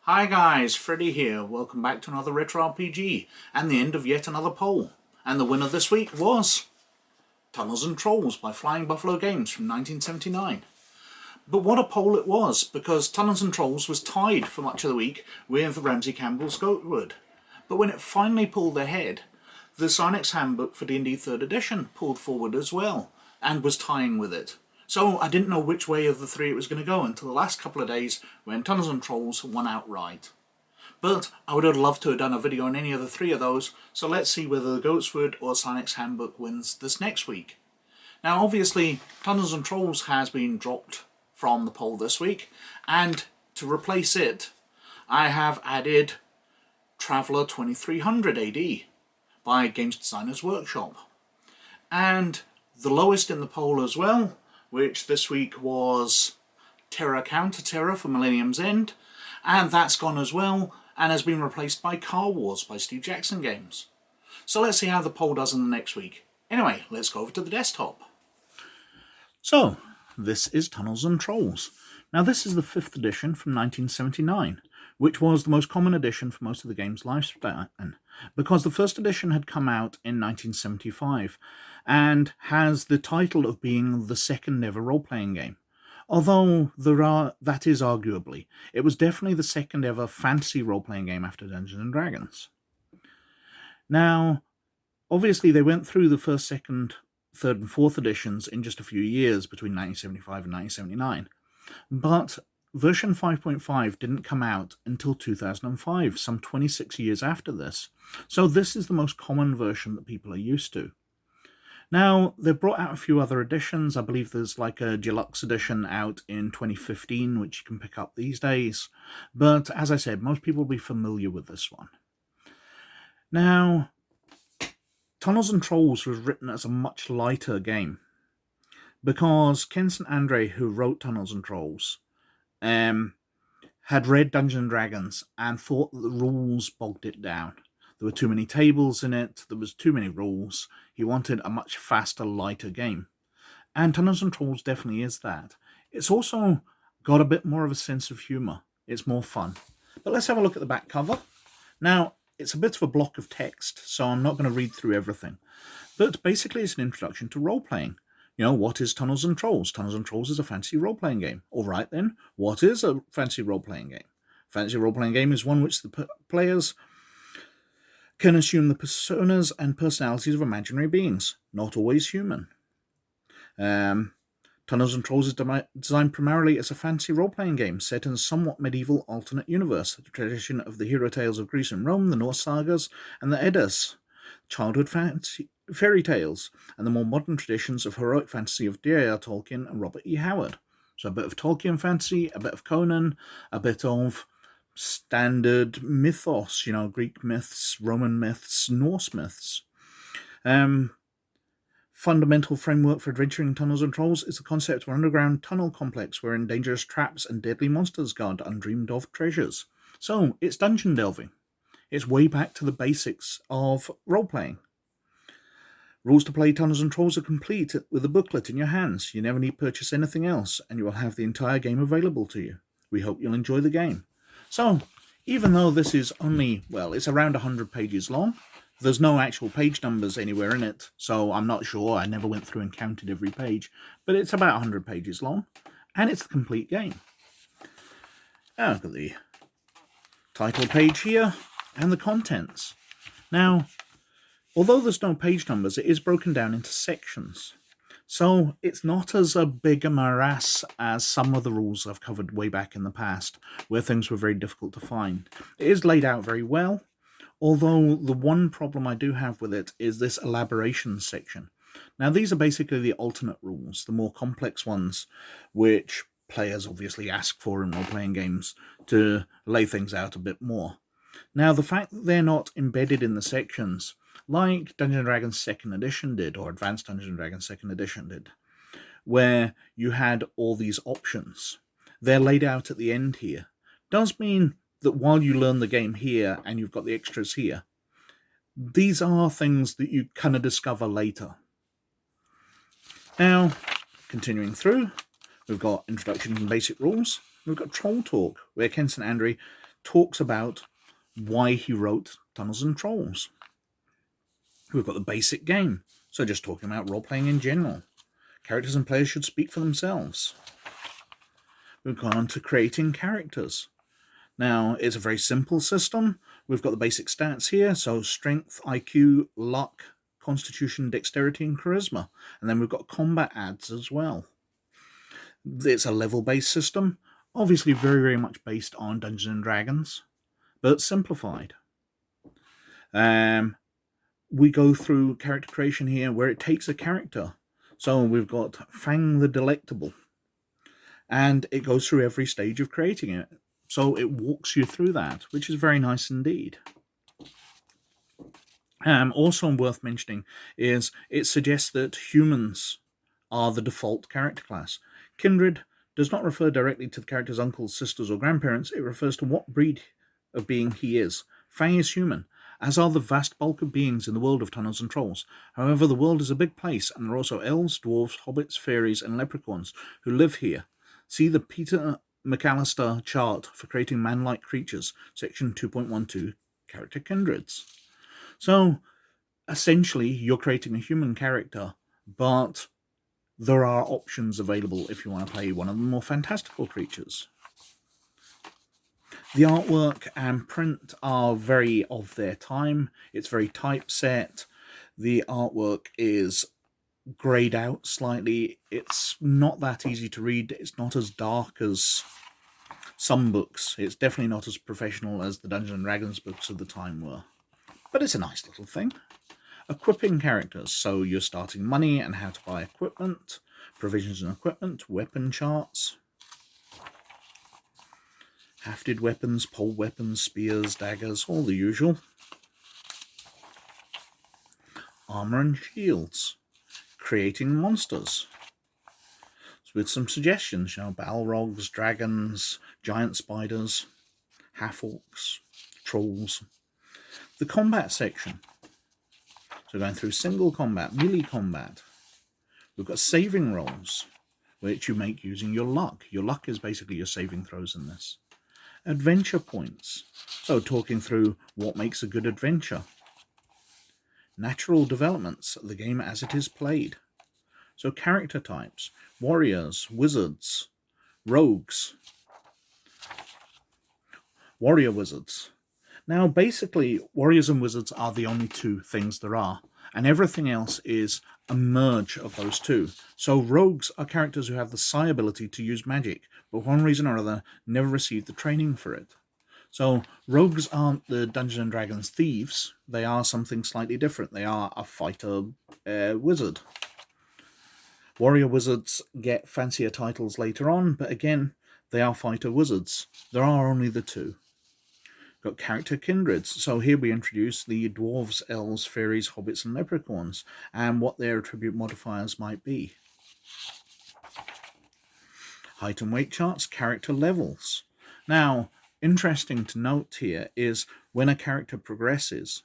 Hi guys, Freddy here. Welcome back to another Retro RPG and the end of yet another poll. And the winner this week was Tunnels and Trolls by Flying Buffalo Games from 1979. But what a poll it was, because Tunnels and Trolls was tied for much of the week with Ramsey Campbell's Goatwood. But when it finally pulled ahead, the Sinex Handbook for D&D 3rd edition pulled forward as well, and was tying with it. So I didn't know which way of the three it was going to go until the last couple of days when Tunnels and Trolls won outright. But I would have loved to have done a video on any of the three of those, so let's see whether the Goatswood or Sinex Handbook wins this next week. Now obviously Tunnels and Trolls has been dropped from the poll this week, and to replace it I have added Traveller 2300 AD by Games Designers Workshop. And the lowest in the poll as well, which this week was Terra Counter Terror for Millennium's End, and that's gone as well and has been replaced by Car Wars by Steve Jackson Games. So let's see how the poll does in the next week. Anyway, let's go over to the desktop. So, this is Tunnels and Trolls. Now this is the 5th edition from 1979, which was the most common edition for most of the game's lifespan, because the first edition had come out in 1975 and has the title of being the second ever role-playing game. Although that is arguably, it was definitely the second ever fantasy role-playing game after Dungeons and Dragons. Now, obviously they went through the first, second, third and fourth editions in just a few years between 1975 and 1979, but version 5.5 didn't come out until 2005, some 26 years after this, so this is the most common version that people are used to. Now, they've brought out a few other editions. I believe there's like a deluxe edition out in 2015, which you can pick up these days. But as I said, most people will be familiar with this one. Now, Tunnels and Trolls was written as a much lighter game, because Ken St. Andre, who wrote Tunnels and Trolls, had read Dungeons and Dragons and thought that the rules bogged it down. There were too many tables in it, there was too many rules. He wanted a much faster, lighter game. And Tunnels and Trolls definitely is that. It's also got a bit more of a sense of humour. It's more fun. But let's have a look at the back cover. Now, it's a bit of a block of text, so I'm not going to read through everything. But basically it's an introduction to role-playing. You know, what is Tunnels and Trolls? Tunnels and Trolls is a fantasy role-playing game. All right then, what is a fantasy role-playing game? Fantasy role-playing game is one which the players can assume the personas and personalities of imaginary beings, not always human. Tunnels and Trolls is designed primarily as a fantasy role-playing game set in a somewhat medieval alternate universe, the tradition of the hero tales of Greece and Rome, the Norse sagas, and the Eddas, childhood fantasy fairy tales, and the more modern traditions of heroic fantasy of J.R.R. Tolkien and Robert E. Howard. So a bit of Tolkien fantasy, a bit of Conan, a bit of standard mythos, you know, Greek myths, Roman myths, Norse myths. Fundamental framework for adventuring Tunnels and Trolls is the concept of an underground tunnel complex wherein dangerous traps and deadly monsters guard undreamed of treasures. So it's dungeon delving. It's way back to the basics of role-playing. Rules to play Tunnels and Trolls are complete with a booklet in your hands. You never need to purchase anything else, and you will have the entire game available to you. We hope you'll enjoy the game. So, even though this is only, well, it's around 100 pages long, there's no actual page numbers anywhere in it, so I'm not sure. I never went through and counted every page, but it's about 100 pages long, and it's the complete game. Now, look at the title page here, and the contents. Now, although there's no page numbers, it is broken down into sections. So it's not as a big a morass as some of the rules I've covered way back in the past, where things were very difficult to find. It is laid out very well, although the one problem I do have with it is this elaboration section. Now these are basically the alternate rules, the more complex ones, which players obviously ask for in role-playing games to lay things out a bit more. Now the fact that they're not embedded in the sections, like Dungeons & Dragons 2nd Edition did, or Advanced Dungeons & Dragons 2nd Edition did, where you had all these options. They're laid out at the end here. Does mean that while you learn the game here and you've got the extras here, these are things that you kind of discover later. Now, continuing through, we've got Introduction and Basic Rules. We've got Troll Talk, where Ken St. Andre talks about why he wrote Tunnels and Trolls. We've got the basic game, so just talking about role-playing in general. Characters and players should speak for themselves. We've gone on to creating characters. Now, it's a very simple system. We've got the basic stats here, so strength, IQ, luck, constitution, dexterity, and charisma. And then we've got combat adds as well. It's a level-based system, obviously very, very much based on Dungeons & Dragons, but simplified. We go through character creation here where it takes a character. So we've got Fang the Delectable, and it goes through every stage of creating it. So it walks you through that, which is very nice indeed. Also worth mentioning is it suggests that humans are the default character class. Kindred does not refer directly to the character's uncles, sisters, or grandparents. It refers to what breed of being he is. Fang is human, as are the vast bulk of beings in the world of Tunnels and Trolls. However, the world is a big place, and there are also elves, dwarves, hobbits, fairies, and leprechauns who live here. See the Peter McAllister chart for creating man-like creatures, section 2.12, character kindreds. So, essentially, you're creating a human character, but there are options available if you want to play one of the more fantastical creatures. The artwork and print are very of their time. It's very typeset. The artwork is grayed out slightly. It's not that easy to read. It's not as dark as some books. It's definitely not as professional as the Dungeons & Dragons books of the time were. But it's a nice little thing. Equipping characters. So you're starting money and how to buy equipment, provisions and equipment, weapon charts, hafted weapons, pole weapons, spears, daggers, all the usual. Armor and shields. Creating monsters. With some suggestions, balrogs, dragons, giant spiders, half-orcs, trolls. The combat section. So going through single combat, melee combat. We've got saving rolls, which you make using your luck. Your luck is basically your saving throws in this. Adventure points. So talking through what makes a good adventure. Natural developments, the game as it is played. So character types, warriors, wizards, rogues, warrior wizards. Now basically warriors and wizards are the only two things there are, and everything else is a merge of those two. So rogues are characters who have the psi ability to use magic, but for one reason or other never received the training for it. So rogues aren't the Dungeons & Dragons thieves, they are something slightly different. They are a fighter wizard. Warrior wizards get fancier titles later on, but again, they are fighter wizards. There are only the two. Got character kindreds. So here we introduce the Dwarves, Elves, Fairies, Hobbits, and Leprechauns, and what their attribute modifiers might be. Height and weight charts, character levels. Now, interesting to note here is when a character progresses,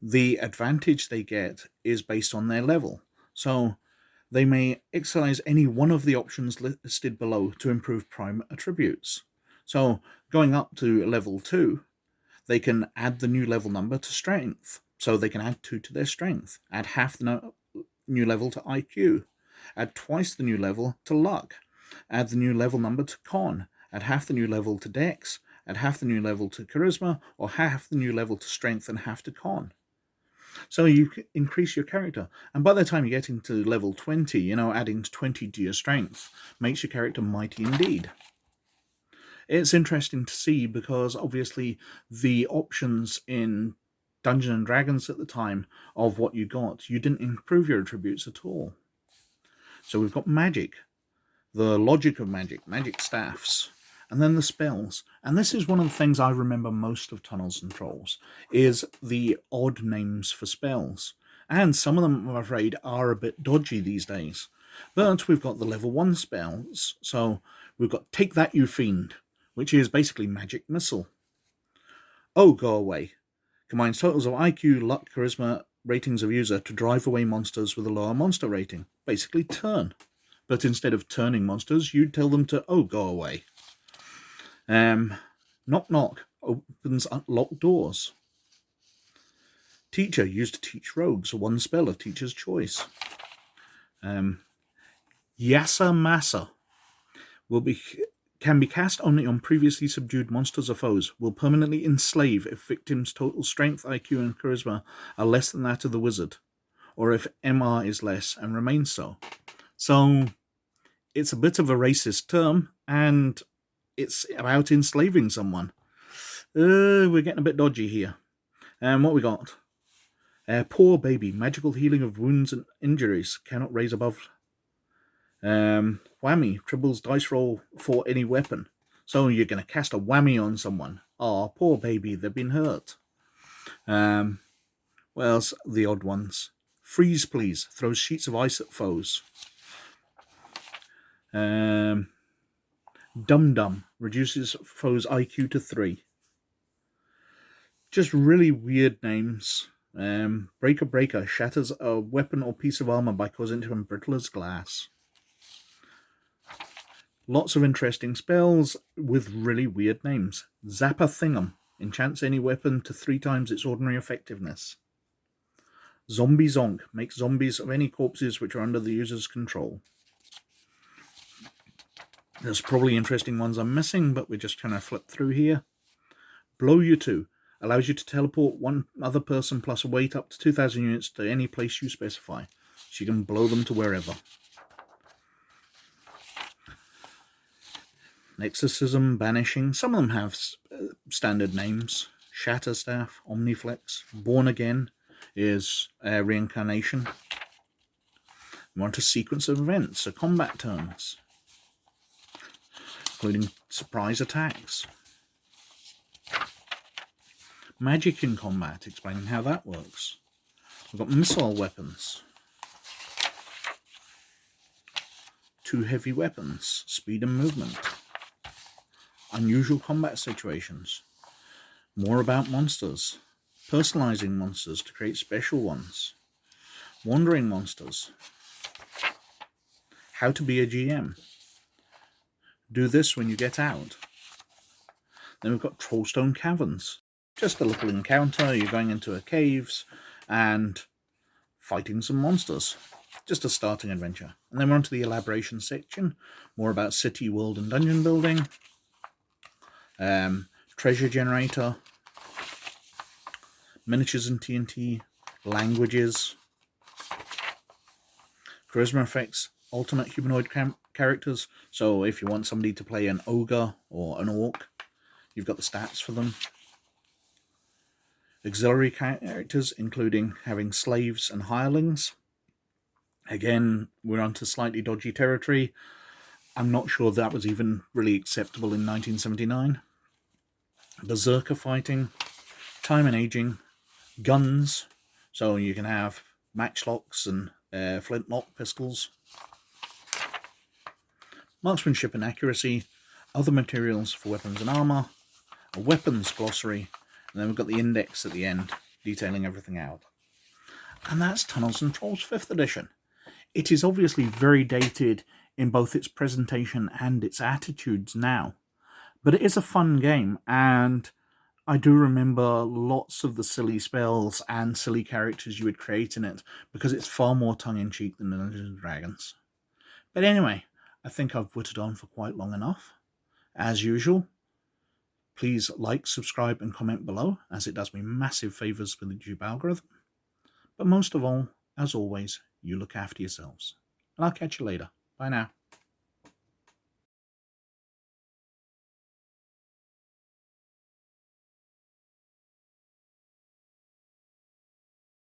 the advantage they get is based on their level. So they may exercise any one of the options listed below to improve prime attributes. So going up to level 2, they can add the new level number to strength. So they can add 2 to their strength, add half the new level to IQ, add twice the new level to luck, add the new level number to con, add half the new level to dex, add half the new level to charisma, or half the new level to strength and half to con. So you increase your character, and by the time you get into level 20, adding 20 to your strength makes your character mighty indeed. It's interesting to see because obviously the options in Dungeons & Dragons at the time of what you got, you didn't improve your attributes at all. So we've got magic, the logic of magic, magic staffs, and then the spells. And this is one of the things I remember most of Tunnels and Trolls, is the odd names for spells. And some of them, I'm afraid, are a bit dodgy these days. But we've got the level 1 spells. So we've got Take That, You Fiend, which is basically magic missile. Oh, Go Away. Combines totals of IQ, luck, charisma, ratings of user to drive away monsters with a lower monster rating. Basically turn. But instead of turning monsters, you'd tell them to, oh, go away. Knock Knock. opens unlocked doors. Teacher used to teach rogues one spell of teacher's choice. Yasa Masa can be cast only on previously subdued monsters or foes. Will permanently enslave if victim's total strength, IQ, and charisma are less than that of the wizard, or if MR is less and remains so. So it's a bit of a racist term, and it's about enslaving someone. We're getting a bit dodgy here. What we got? Poor baby. Magical healing of wounds and injuries. Cannot raise above. Whammy. Triples dice roll for any weapon. So you're going to cast a whammy on someone. Oh, poor baby. They've been hurt. What else? The odd ones. Freeze, please. Throws sheets of ice at foes. Dum Dum. Reduces foes' IQ to 3. Just really weird names. Breaker Breaker shatters a weapon or piece of armor by causing it to embrittle as glass. Lots of interesting spells with really weird names. Zapper Thingum enchants any weapon to 3 times its ordinary effectiveness. Zombie Zonk makes zombies of any corpses which are under the user's control. There's probably interesting ones I'm missing, but we're just trying to flip through here. Blow You 2 allows you to teleport one other person plus a weight up to 2,000 units to any place you specify, so you can blow them to wherever. Exorcism, Banishing, some of them have standard names. Shatterstaff, Omniflex, Born Again is reincarnation. We want a sequence of events, so combat turns, including surprise attacks. Magic in combat, explaining how that works. We've got missile weapons. 2 heavy weapons, speed and movement. Unusual combat situations. More about monsters. Personalizing monsters to create special ones. Wandering monsters. How to be a GM. Do this when you get out. Then we've got Trollstone Caverns. Just a little encounter. You're going into a caves and fighting some monsters. Just a starting adventure. And then we're on to the elaboration section. More about city, world, and dungeon building. Treasure generator. Miniatures and TNT. Languages. Charisma effects. Alternate humanoid characters. So if you want somebody to play an ogre or an orc, you've got the stats for them. Auxiliary characters, including having slaves and hirelings. Again, we're onto slightly dodgy territory. I'm not sure that was even really acceptable in 1979. Berserker fighting, time and aging, guns, so you can have matchlocks and flintlock pistols. Marksmanship and accuracy, other materials for weapons and armor, a weapons glossary, and then we've got the index at the end, detailing everything out. And that's Tunnels and Trolls 5th edition. It is obviously very dated in both its presentation and its attitudes now. But it is a fun game, and I do remember lots of the silly spells and silly characters you would create in it, because it's far more tongue-in-cheek than Dungeons & Dragons. But anyway, I think I've whittled on for quite long enough. As usual, please like, subscribe, and comment below, as it does me massive favours with the YouTube algorithm. But most of all, as always, you look after yourselves. And I'll catch you later. Bye now.